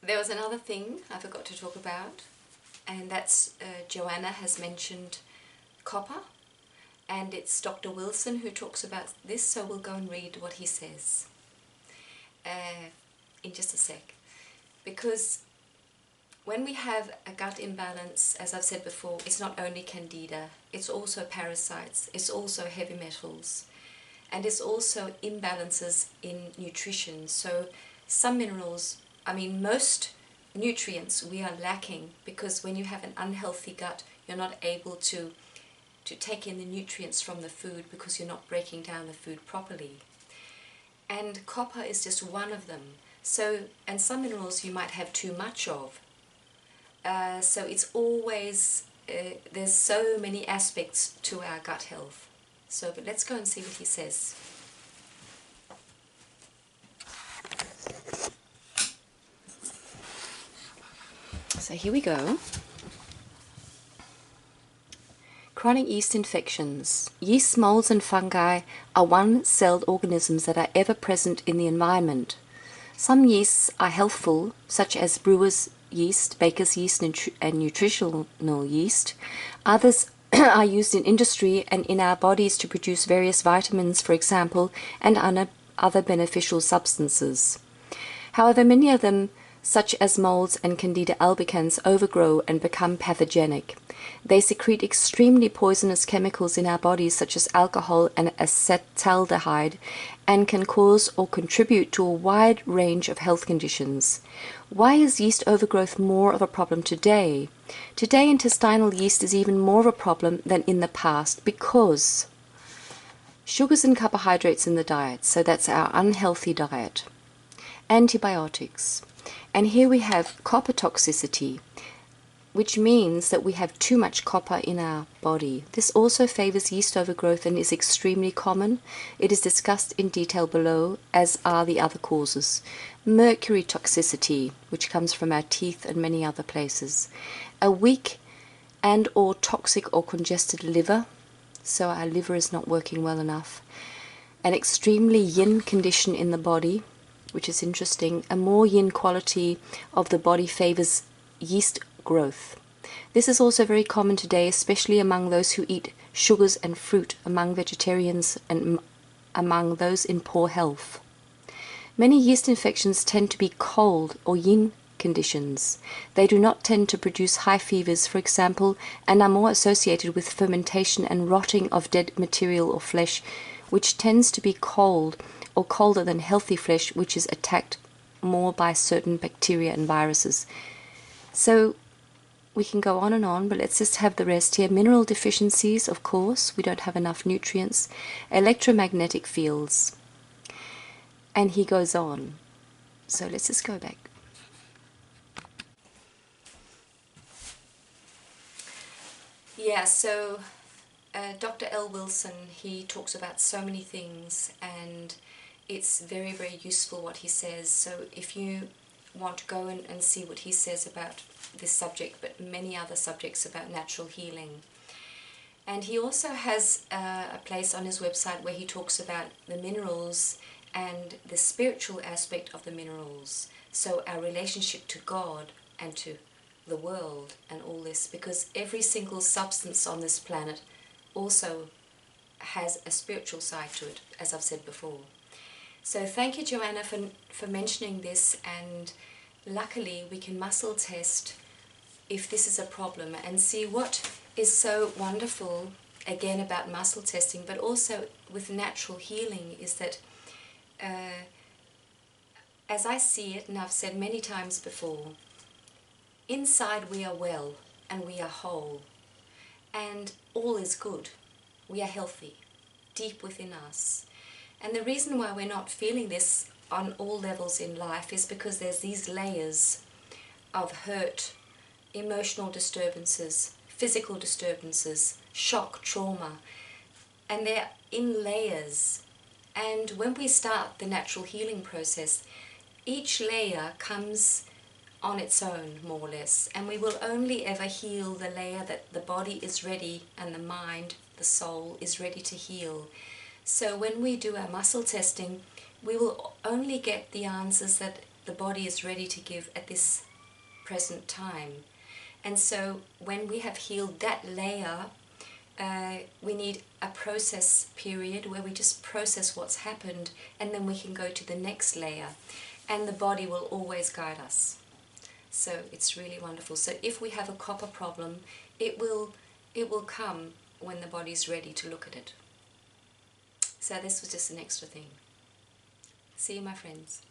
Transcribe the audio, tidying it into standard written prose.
There was another thing I forgot to talk about, and that's Joanna has mentioned copper, and it's Dr. Wilson who talks about this, so we'll go and read what he says in just a sec. Because when we have a gut imbalance, as I've said before, it's not only Candida, it's also parasites, it's also heavy metals, and it's also imbalances in nutrition. So some minerals, I mean most nutrients we are lacking, because when you have an unhealthy gut, you're not able to take in the nutrients from the food because you're not breaking down the food properly. And copper is just one of them. So, and some minerals you might have too much of. So it's always, there's so many aspects to our gut health. So, but let's go and see what he says. So here we go. Chronic yeast infections. Yeast, molds and fungi are one-celled organisms that are ever present in the environment. Some yeasts are healthful, such as brewer's yeast, baker's yeast and nutritional yeast. Others are used in industry and in our bodies to produce various vitamins, for example, and other beneficial substances. However, many of them, such as molds and Candida albicans, overgrow and become pathogenic. They secrete extremely poisonous chemicals in our bodies, such as alcohol and acetaldehyde, and can cause or contribute to a wide range of health conditions. Why is yeast overgrowth more of a problem today? Today, intestinal yeast is even more of a problem than in the past because sugars and carbohydrates in the diet, so that's our unhealthy diet. Antibiotics. And here we have copper toxicity, which means that we have too much copper in our body. This also favors yeast overgrowth and is extremely common. It is discussed in detail below, as are the other causes. Mercury toxicity, which comes from our teeth and many other places. A weak and or toxic or congested liver, so our liver is not working well enough. An extremely yin condition in the body, which is interesting. A more yin quality of the body favors yeast growth. This is also very common today, especially among those who eat sugars and fruit, among vegetarians and among those in poor health. Many yeast infections tend to be cold or yin conditions. They do not tend to produce high fevers, for example, and are more associated with fermentation and rotting of dead material or flesh, which tends to be cold or colder than healthy flesh, which is attacked more by certain bacteria and viruses. So we can go on, but let's just have the rest here. Mineral deficiencies, of course, we don't have enough nutrients. Electromagnetic fields. And he goes on. So let's just go back. Yeah, so Dr. L. Wilson, he talks about so many things, and it's very, very useful what he says. So if you want to go and see what he says about this subject, but many other subjects about natural healing. And he also has a place on his website where he talks about the minerals and the spiritual aspect of the minerals. So our relationship to God and to the world and all this, because every single substance on this planet also has a spiritual side to it, as I've said before. So thank you, Joanna, for mentioning this, and luckily we can muscle test if this is a problem and see what is so wonderful, again, about muscle testing, but also with natural healing, is that as I see it, and I've said many times before, inside we are well and we are whole and all is good. We are healthy deep within us. And the reason why we're not feeling this on all levels in life is because there's these layers of hurt, emotional disturbances, physical disturbances, shock, trauma, and they're in layers. And when we start the natural healing process, each layer comes on its own, more or less, and we will only ever heal the layer that the body is ready and the mind, the soul, is ready to heal. So when we do our muscle testing, we will only get the answers that the body is ready to give at this present time. And so when we have healed that layer, we need a process period where we just process what's happened, and then we can go to the next layer, and the body will always guide us. So it's really wonderful. So if we have a copper problem, it will come when the body's ready to look at it. So this was just an extra thing. See you, my friends.